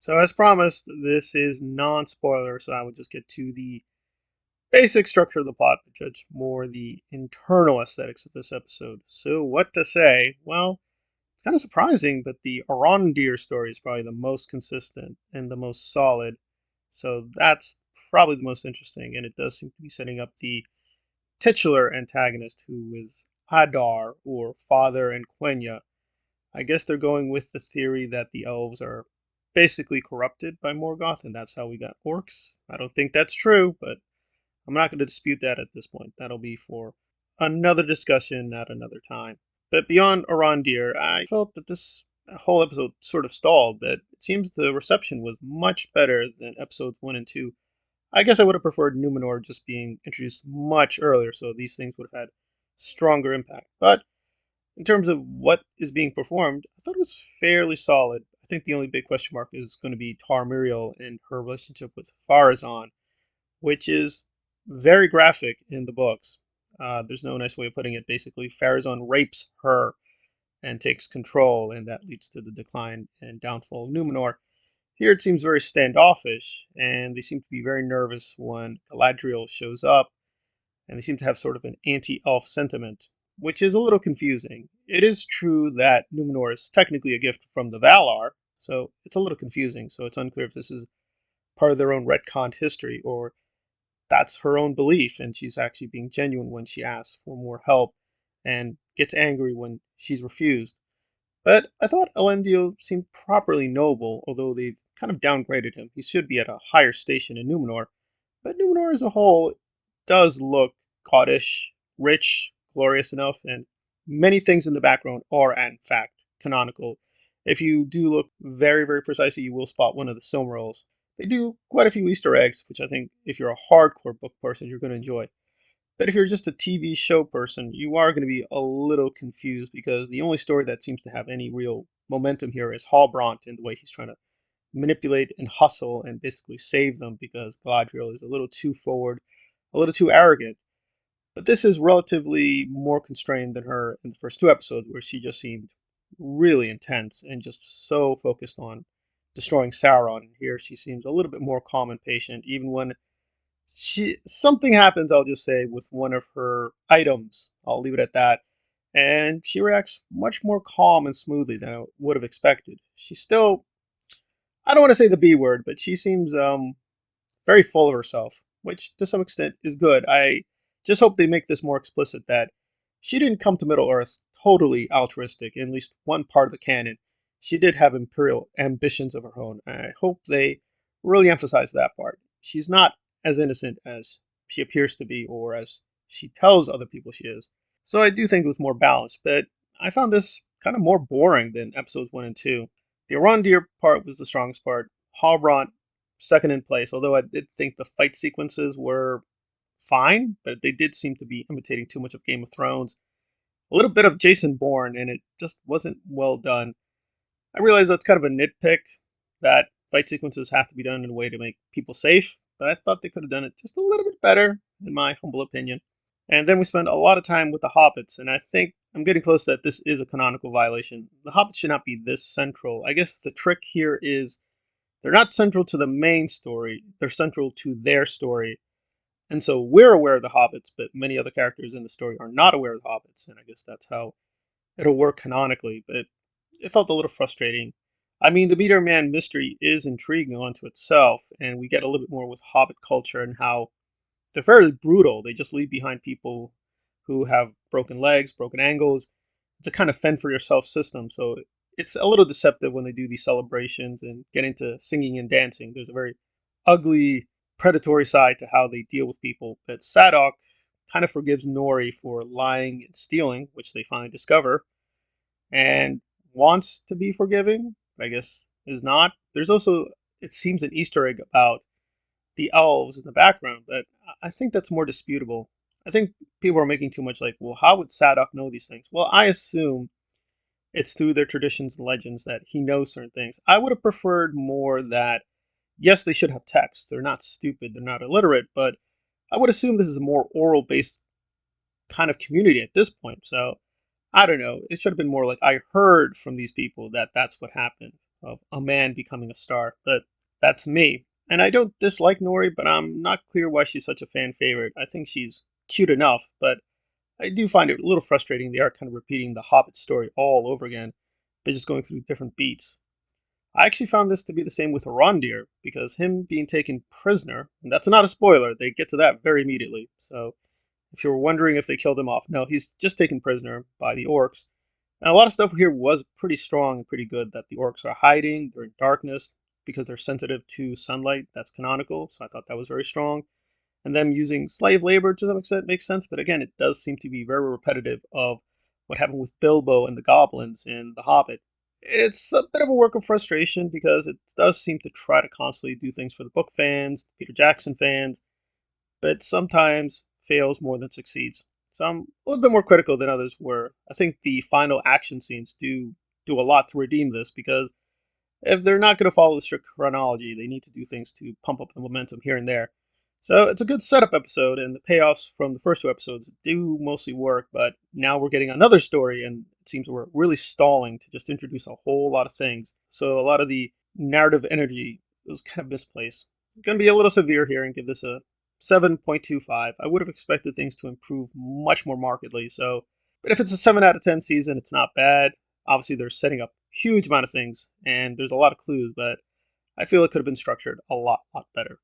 So, as promised, this is non-spoiler, so I will just get to the basic structure of the plot, but judge more the internal aesthetics of this episode. So, what to say? Well, it's kind of surprising, but the Arondir story is probably the most consistent and the most solid. So, that's probably the most interesting, and it does seem to be setting up the titular antagonist, who is Adar, or Father and Quenya. I guess they're going with the theory that the elves are basically corrupted by Morgoth, and that's how we got orcs. I don't think that's true, but I'm not going to dispute that at this point. That'll be for another discussion at another time. But beyond Arondir, I felt that this whole episode sort of stalled, but it seems the reception was much better than episodes 1 and 2. I guess I would have preferred Numenor just being introduced much earlier, so these things would have had stronger impact. But in terms of what is being performed, I thought it was fairly solid. I think the only big question mark is going to be Tarmiriel and her relationship with Farazan, which is very graphic in the books. There's no nice way of putting it. Basically, Farazan rapes her and takes control, and that leads to the decline and downfall of Numenor. Here it seems very standoffish, and they seem to be very nervous when Galadriel shows up, and they seem to have sort of an anti-elf sentiment, which is a little confusing. It is true that Numenor is technically a gift from the Valar, so it's a little confusing. So it's unclear if this is part of their own retconned history or that's her own belief, and she's actually being genuine when she asks for more help and gets angry when she's refused. But I thought Elendil seemed properly noble, although they've kind of downgraded him. He should be at a higher station in Numenor. But Numenor as a whole does look cottish, rich, glorious enough, and many things in the background are, in fact, canonical. If you do look very, very precisely, you will spot one of the Silmarils. They do quite a few Easter eggs, which I think if you're a hardcore book person, you're going to enjoy. But if you're just a TV show person, you are going to be a little confused because the only story that seems to have any real momentum here is Halbrand and the way he's trying to manipulate and hustle and basically save them because Galadriel is a little too forward, a little too arrogant. But this is relatively more constrained than her in the first two episodes, where she just seemed really intense and just so focused on destroying Sauron. Here she seems a little bit more calm and patient, even when something happens, I'll just say, with one of her items. I'll leave it at that. And she reacts much more calm and smoothly than I would have expected. She's still, I don't want to say the B word, but she seems very full of herself, which to some extent is good. I just hope they make this more explicit that she didn't come to Middle Earth totally altruistic, in at least one part of the canon. She did have imperial ambitions of her own. I hope they really emphasize that part. She's not as innocent as she appears to be or as she tells other people she is. So I do think it was more balanced, but I found this kind of more boring than episodes 1 and 2. The Arondir part was the strongest part. Halbrand second in place, although I did think the fight sequences were fine, but they did seem to be imitating too much of Game of Thrones. A little bit of Jason Bourne, and it just wasn't well done. I realize that's kind of a nitpick that fight sequences have to be done in a way to make people safe, but I thought they could have done it just a little bit better, in my humble opinion. And then we spend a lot of time with the hobbits, and I think I'm getting close that this is a canonical violation. The hobbits should not be this central. I guess the trick here is they're not central to the main story, they're central to their story. And so we're aware of the hobbits, but many other characters in the story are not aware of the hobbits, and I guess that's how it'll work canonically, but it felt a little frustrating. I mean, the Meteor Man mystery is intriguing onto itself, and we get a little bit more with Hobbit culture and how they're fairly brutal. They just leave behind people who have broken legs, broken ankles. It's a kind of fend for yourself system, so it's a little deceptive when they do these celebrations and get into singing and dancing. There's a very ugly, predatory side to how they deal with people. But Sadok kind of forgives Nori for lying and stealing, which they finally discover, and wants to be forgiving, but I guess is not. There's also, it seems, an Easter egg about the elves in the background, but I think that's more disputable. I think people are making too much like, well, how would Sadok know these things? Well, I assume it's through their traditions and legends that he knows certain things. I would have preferred more that, yes, they should have text. They're not stupid, they're not illiterate, but I would assume this is a more oral based kind of community at this point. So I don't know. It should have been more like I heard from these people that that's what happened. of a man becoming a star. But that's me. And I don't dislike Nori, but I'm not clear why she's such a fan favorite. I think she's cute enough, but I do find it a little frustrating they are kind of repeating the Hobbit story all over again, but just going through different beats. I actually found this to be the same with Rondir, because him being taken prisoner, and that's not a spoiler, they get to that very immediately. So if you were wondering if they killed him off, no, he's just taken prisoner by the orcs. And a lot of stuff here was pretty strong and pretty good that the orcs are hiding, they're in darkness because they're sensitive to sunlight. That's canonical, so I thought that was very strong. And them using slave labor to some extent makes sense, but again, it does seem to be very repetitive of what happened with Bilbo and the goblins in The Hobbit. It's a bit of a work of frustration because it does seem to try to constantly do things for the book fans, the Peter Jackson fans, but sometimes fails more than succeeds. So I'm a little bit more critical than others were. I think the final action scenes do a lot to redeem this because if they're not going to follow the strict chronology, they need to do things to pump up the momentum here and there. So it's a good setup episode, and the payoffs from the first two episodes do mostly work, but now we're getting another story, and it seems we're really stalling to just introduce a whole lot of things. So a lot of the narrative energy was kind of misplaced. I'm going to be a little severe here and give this a 7.25. I would have expected things to improve much more markedly, so but if it's a 7 out of 10 season, it's not bad. Obviously, they're setting up huge amount of things, and there's a lot of clues, but I feel it could have been structured a lot better.